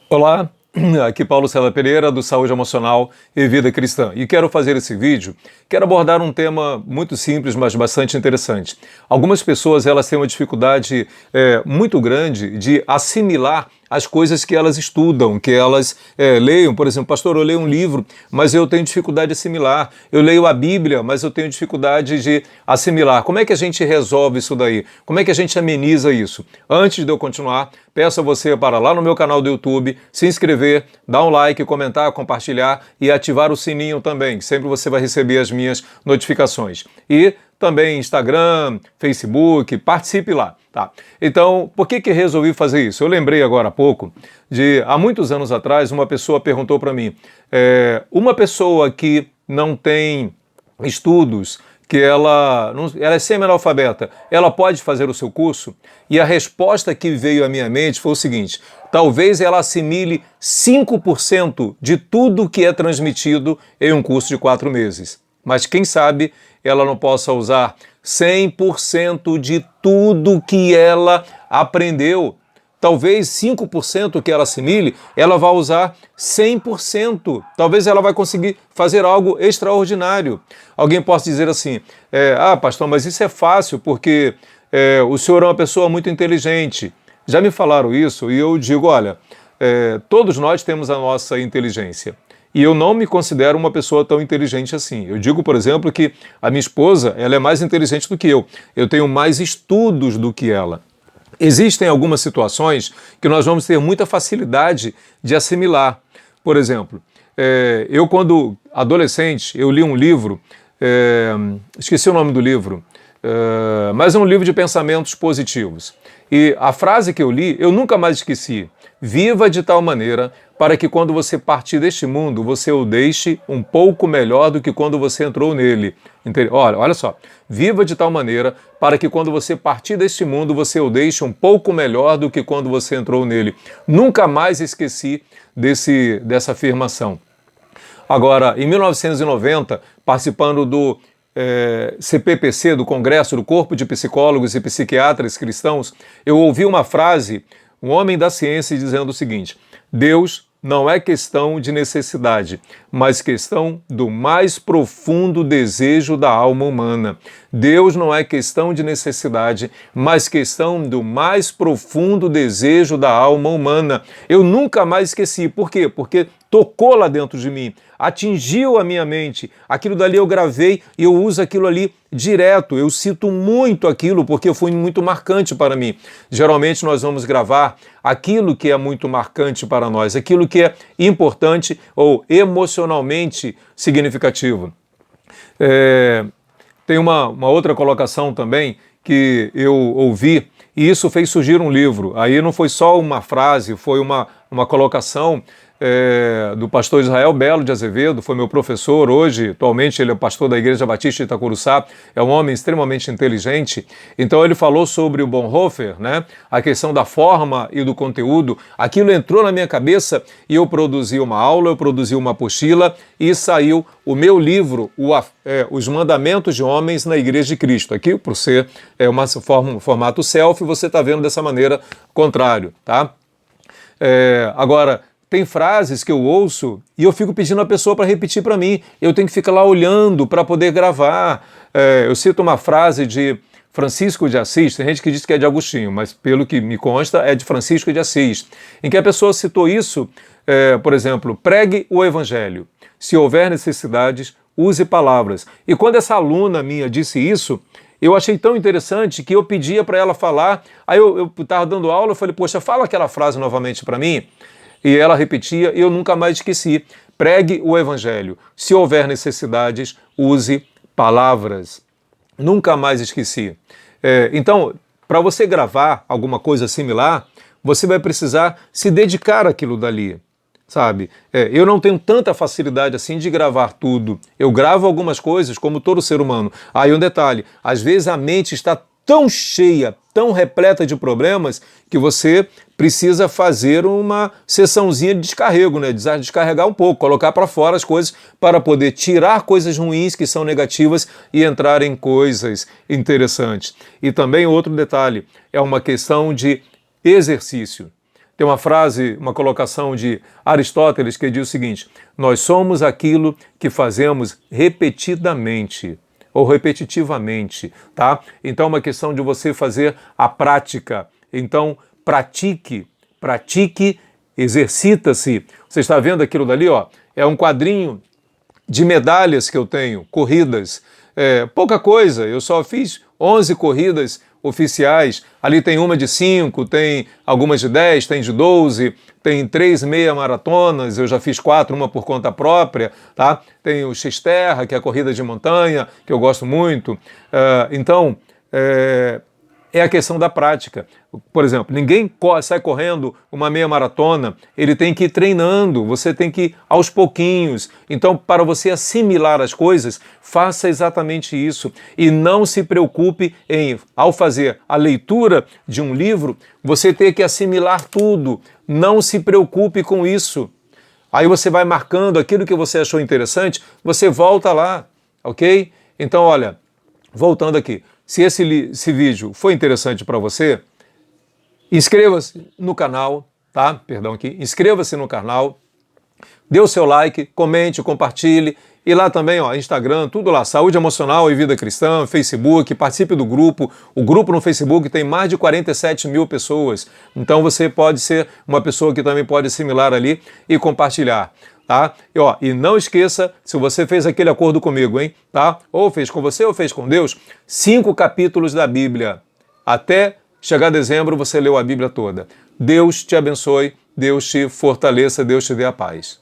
Olá, aqui Paulo César Pereira do Saúde Emocional e Vida Cristã. E quero fazer esse vídeo, quero abordar um tema muito simples, mas bastante interessante. Algumas pessoas elas têm uma dificuldade muito grande de assimilar as coisas que elas estudam, que elas leiam. Por exemplo, pastor, eu leio um livro, mas eu tenho dificuldade de assimilar. Eu leio a Bíblia, mas eu tenho dificuldade de assimilar. Como é que a gente resolve isso daí? Como é que a gente ameniza isso? Antes de eu continuar, peço a você para lá no meu canal do YouTube, se inscrever, dar um like, comentar, compartilhar e ativar o sininho também, que sempre você vai receber as minhas notificações. E também Instagram, Facebook, participe lá, tá? Então, por que resolvi fazer isso? Eu lembrei agora há pouco de, há muitos anos atrás, uma pessoa perguntou para mim, uma pessoa que não tem estudos, que ela é semi-analfabeta, ela pode fazer o seu curso? E a resposta que veio à minha mente foi o seguinte: talvez ela assimile 5% de tudo que é transmitido em um curso de 4 meses. Mas quem sabe ela não possa usar 100% de tudo que ela aprendeu. Talvez 5% que ela assimile, ela vai usar 100%. Talvez ela vai conseguir fazer algo extraordinário. Alguém possa dizer assim, pastor, mas isso é fácil porque o senhor é uma pessoa muito inteligente. Já me falaram isso e eu digo, olha, todos nós temos a nossa inteligência. E eu não me considero uma pessoa tão inteligente assim. Eu digo, por exemplo, que a minha esposa, ela é mais inteligente do que eu. Eu tenho mais estudos do que ela. Existem algumas situações que nós vamos ter muita facilidade de assimilar. Por exemplo, eu quando adolescente, eu li um livro, esqueci o nome do livro, mas é um livro de pensamentos positivos. E a frase que eu li, eu nunca mais esqueci. Viva de tal maneira para que quando você partir deste mundo, você o deixe um pouco melhor do que quando você entrou nele. Olha só. Viva de tal maneira para que quando você partir deste mundo, você o deixe um pouco melhor do que quando você entrou nele. Nunca mais esqueci dessa afirmação. Agora, em 1990, participando do CPPC, do Congresso do Corpo de Psicólogos e Psiquiatras Cristãos, eu ouvi uma frase, um homem da ciência, dizendo o seguinte: Deus não é questão de necessidade, mas questão do mais profundo desejo da alma humana. Deus não é questão de necessidade, mas questão do mais profundo desejo da alma humana. Eu nunca mais esqueci. Por quê? Porque tocou lá dentro de mim, atingiu a minha mente. Aquilo dali eu gravei e eu uso aquilo ali direto. Eu cito muito aquilo porque foi muito marcante para mim. Geralmente nós vamos gravar aquilo que é muito marcante para nós, aquilo que é importante ou emocionalmente significativo. Tem uma outra colocação também que eu ouvi, e isso fez surgir um livro. Aí não foi só uma frase, foi uma colocação do pastor Israel Belo de Azevedo, foi meu professor hoje, atualmente ele é pastor da Igreja Batista de Itacuruçá, é um homem extremamente inteligente. Então ele falou sobre o Bonhoeffer, né? A questão da forma e do conteúdo. Aquilo entrou na minha cabeça e eu produzi uma aula, eu produzi uma apostila e saiu o meu livro, Os Mandamentos de Homens na Igreja de Cristo. Aqui, por ser um formato selfie, você está vendo dessa maneira contrário, tá? Agora, tem frases que eu ouço e eu fico pedindo a pessoa para repetir para mim. Eu tenho que ficar lá olhando para poder gravar. Eu cito uma frase de Francisco de Assis, tem gente que diz que é de Agostinho, mas pelo que me consta é de Francisco de Assis, em que a pessoa citou isso, por exemplo, pregue o evangelho. Se houver necessidades, use palavras. E quando essa aluna minha disse isso, eu achei tão interessante que eu pedia para ela falar. Aí eu estava dando aula, eu falei, poxa, fala aquela frase novamente para mim. E ela repetia e eu nunca mais esqueci. Pregue o evangelho. Se houver necessidades, use palavras. Nunca mais esqueci. Então, para você gravar alguma coisa similar, você vai precisar se dedicar àquilo dali, sabe? Eu não tenho tanta facilidade assim de gravar tudo. Eu gravo algumas coisas como todo ser humano. Aí um detalhe, às vezes a mente está tão cheia, tão repleta de problemas, que você precisa fazer uma sessãozinha de descarrego, né? Descarregar um pouco, colocar para fora as coisas para poder tirar coisas ruins que são negativas e entrar em coisas interessantes. E também outro detalhe, é uma questão de exercício. Tem uma frase, uma colocação de Aristóteles que diz o seguinte: nós somos aquilo que fazemos repetidamente ou repetitivamente, tá? Então é uma questão de você fazer a prática. Então pratique, exercita-se. Você está vendo aquilo dali, ó? É um quadrinho de medalhas que eu tenho, corridas. Pouca coisa, eu só fiz 11 corridas oficiais. Ali tem uma de 5, tem algumas de 10, tem de 12, tem 3 meia maratonas, eu já fiz 4, uma por conta própria, tá? Tem o X-Terra, que é a corrida de montanha, que eu gosto muito. Então, é a questão da prática. Por exemplo, ninguém sai correndo uma meia maratona, ele tem que ir treinando, você tem que ir aos pouquinhos. Então, para você assimilar as coisas, faça exatamente isso. E não se preocupe em, ao fazer a leitura de um livro, você ter que assimilar tudo. Não se preocupe com isso. Aí você vai marcando aquilo que você achou interessante, você volta lá, ok? Então, olha, voltando aqui. Se esse vídeo foi interessante para você, inscreva-se no canal, tá? Perdão aqui. Inscreva-se no canal, dê o seu like, comente, compartilhe. E lá também, ó, Instagram, tudo lá, Saúde Emocional e Vida Cristã, Facebook, participe do grupo. O grupo no Facebook tem mais de 47 mil pessoas. Então você pode ser uma pessoa que também pode assimilar ali e compartilhar. Tá? E não esqueça, se você fez aquele acordo comigo, hein? Tá? Ou fez com você ou fez com Deus, 5 capítulos da Bíblia. Até chegar dezembro você leu a Bíblia toda. Deus te abençoe, Deus te fortaleça, Deus te dê a paz.